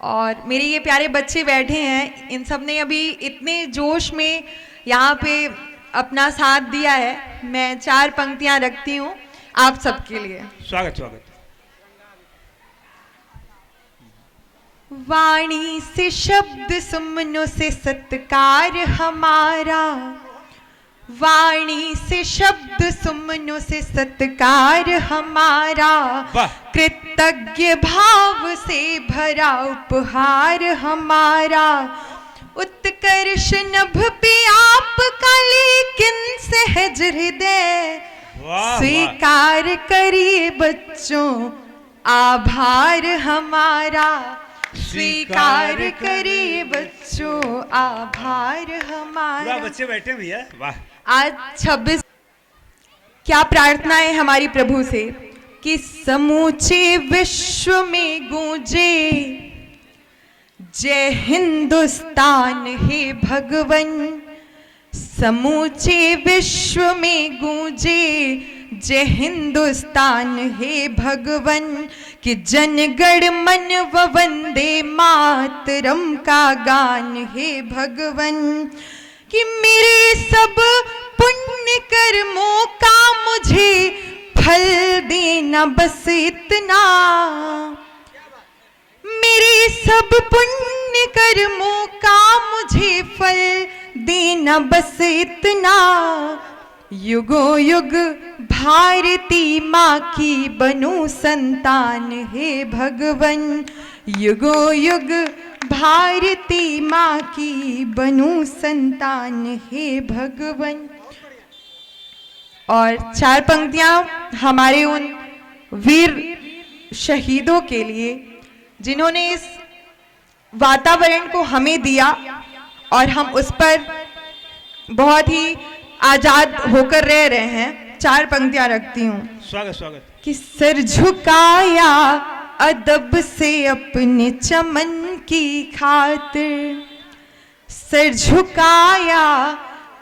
और मेरे ये प्यारे बच्चे बैठे हैं, इन सब ने अभी इतने जोश में यहाँ पे अपना साथ दिया है। मैं 4 पंक्तियाँ रखती हूँ आप सबके लिए। स्वागत स्वागत। वाणी से शब्द सुमनों से सत्कार हमारा, वाणी से शब्द सुमनों से सत्कार हमारा, कृतज्ञ भाव से भरा उपहार हमारा। उत्कर्ष नभ पे आपका लेकिन सहज हृदय, स्वीकार करिए बच्चों आभार हमारा, स्वीकार करिए बच्चों आभार हमारा। बच्चे बैठे भैया, वाह। आज 26 क्या प्रार्थना है हमारी प्रभु से कि समूचे विश्व में गूंजे जय हिंदुस्तान हे भगवन, समूचे विश्व में गूंजे जय हिंदुस्तान हे भगवन, कि जनगण मन व वंदे मातरम का गान हे भगवन, कि मेरे सब पुण्य कर्मों का मुझे फल देना बस इतना, मेरे सब पुण्य कर्मों का मुझे फल देना बस इतना। युगों युग भारती माँ की बनूं संतान हे भगवन, युगों युग भारती माँ की बनूं संतान हे भगवन। और 4 पंक्तियां हमारे उन वीर शहीदों के लिए जिन्होंने इस वातावरण को हमें दिया और हम उस पर बहुत ही आजाद होकर रह रहे हैं। 4 पंक्तियां रखती हूँ। स्वागत स्वागत। कि सर झुकाया अदब से अपने चमन की खातिर, सर झुकाया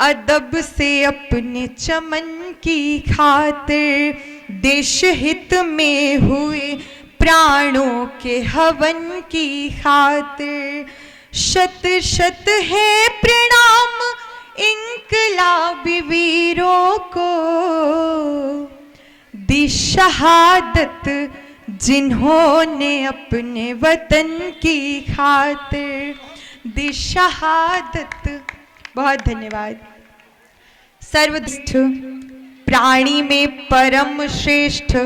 अदब से अपने चमन की खातिर, देश हित में हुए प्राणों के हवन की खातिर, शत शत है प्रणाम इंकलाबी वीरों को, दी शहादत जिन्होंने अपने वतन की खातिर, दी शहादत। बहुत धन्यवाद। सर्वश्रेष्ठ प्राणी में परम श्रेष्ठ,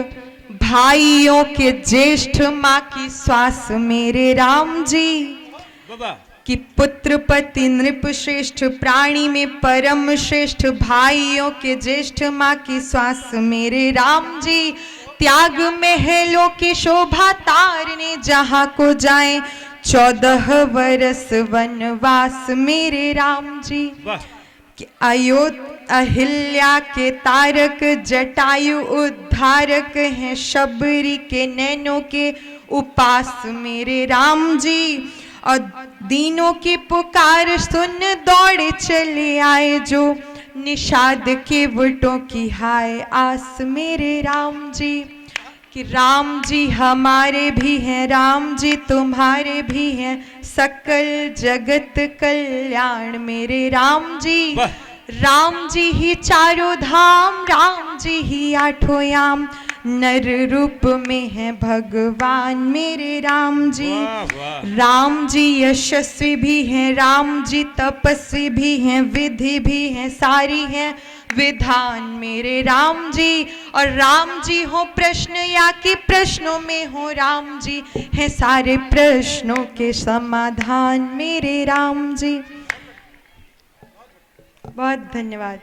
भाइयों के ज्येष्ठ माँ की श्वास मेरे राम जी, कि पुत्र पति नृप श्रेष्ठ, प्राणी में परम श्रेष्ठ, भाइयों के ज्येष्ठ माँ की श्वास मेरे राम जी, त्याग महलों की शोभा तारने जहाँ को जाए 14 वर्ष वनवास मेरे राम जी, कि अहिल्या के तारक जटायु उद्धारक हैं, शबरी के नैनों के उपास मेरे राम जी, और दीनों की पुकार सुन दौड़े चले आए जो, निषाद के वटों की हाय आस मेरे राम जी, कि राम जी हमारे भी हैं, राम जी तुम्हारे भी हैं, सकल जगत कल्याण मेरे राम जी, राम जी ही चारों धाम, राम जी ही 8 याम, नर रूप में है भगवान मेरे राम जी, राम जी यशस्वी भी हैं, राम जी तपस्वी भी हैं, विधि भी हैं, सारी हैं विधान मेरे राम जी, और राम जी हो प्रश्न या कि प्रश्नों में हो राम जी, हैं सारे प्रश्नों के समाधान मेरे राम जी। बहुत धन्यवाद।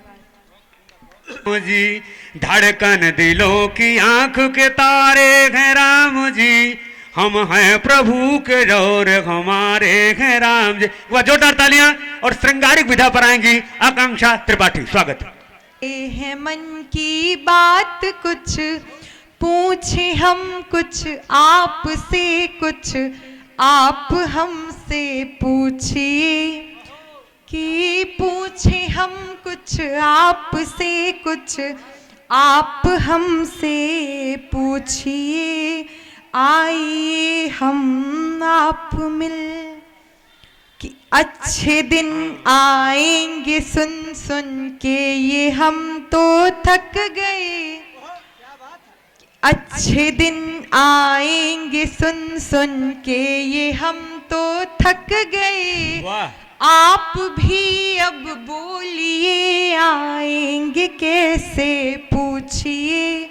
जी धड़कन दिलों की आंख के तारे हैं राम जी, हम हैं प्रभु के जोर हमारे हैं राम जी। वह जोरदार तालियां और श्रृंगारिक विधा पर आएंगी आकांक्षा त्रिपाठी। स्वागत है। मन की बात कुछ पूछे हम, कुछ आपसे, कुछ आप हमसे पूछिए, कि पूछे हम कुछ आपसे, कुछ आप हमसे पूछिए, आइए हम आप मिल, कि अच्छे दिन आएंगे सुन सुन के ये हम तो थक गए। अच्छे दिन आएंगे सुन सुन के ये हम तो थक गए। वाह। आप भी अब बोलिए आएंगे कैसे पूछिए।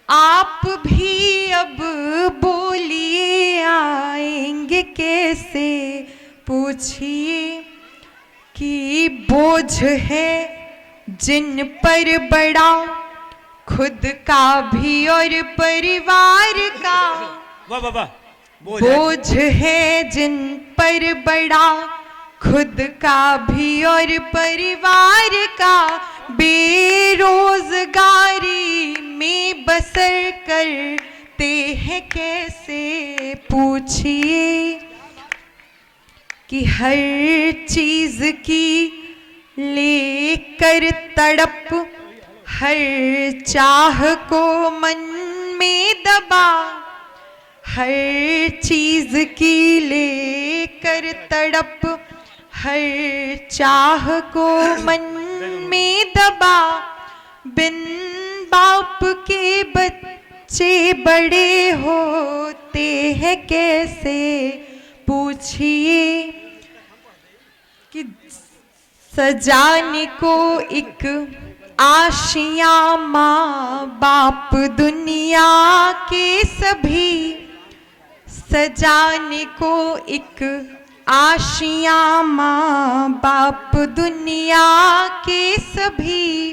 आप भी अब बोलिए आएंगे कैसे पूछिए। कि बोझ है जिन पर बड़ा खुद का भी और परिवार का। वाह वाह वाह। बोझ है जिन पर बड़ा खुद का भी और परिवार का। बेरोजगारी में बसर करते हैं कैसे पूछिए। कि हर चीज की लेकर तड़प हर चाह को मन में दबा। हर चीज की लेकर तड़प हर चाह को मन में दबा। बिन बाप के बच्चे बड़े होते हैं कैसे पूछिए। कि सजाने को एक आशिया माँ बाप दुनिया के सभी। सजाने को एक आशिया माँ बाप दुनिया के सभी।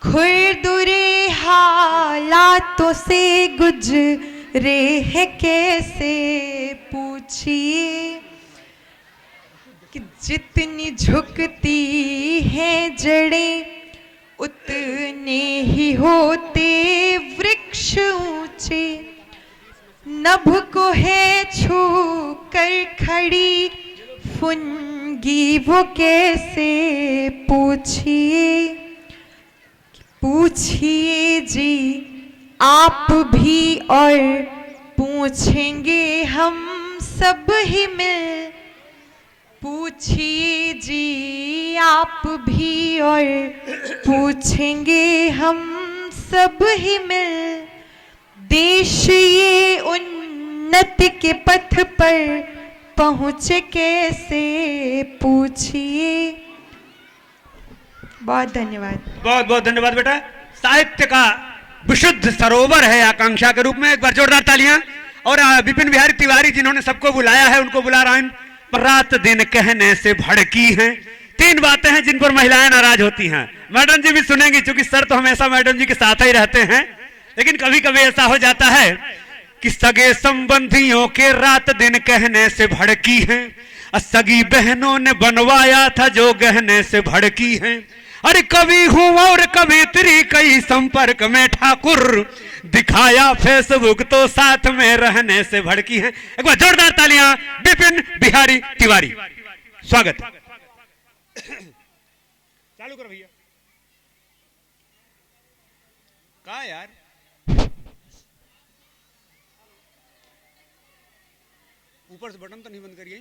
खुरदुरे हालातों से गुजरे हैं कैसे पूछिए। कि जितनी झुकती हैं जड़ें उतने ही होते वृक्ष ऊंचे। नभ को है छू कर खड़ी फुनगी वो कैसे पूछिए। पूछिए जी आप भी और पूछेंगे हम सब ही मिल। पूछिए जी आप भी और पूछेंगे हम सब ही मिल। देश ये उन्नति के पथ पर पहुँचे कैसे पूछिए। बहुत धन्यवाद। बहुत बहुत धन्यवाद बेटा। साहित्य का विशुद्ध सरोवर है आकांक्षा के रूप में। एक बार जोरदार तालियां। और विपिन बिहारी तिवारी जिन्होंने सबको बुलाया है उनको बुला रहा हूं। रात दिन कहने से भड़की हैं। 3 बातें हैं जिन पर महिलाएं नाराज होती हैं। मैडम जी भी सुनेंगी क्योंकि सर तो हमेशा मैडम जी के साथ ही रहते हैं। लेकिन कभी कभी ऐसा हो जाता है कि सगे संबंधियों के रात दिन कहने से भड़की हैं। सगी बहनों ने बनवाया था जो गहने से भड़की हैं। अरे कभी हूं और कभी तेरी कई संपर्क में ठाकुर दिखाया फेसबुक तो साथ में रहने से भड़की हैं। एक बार जोरदार तालियां विपिन बिहारी तिवारी। स्वागत। चालू करो भैया। कहा यार ऊपर से बटन तो नहीं बंद करिए।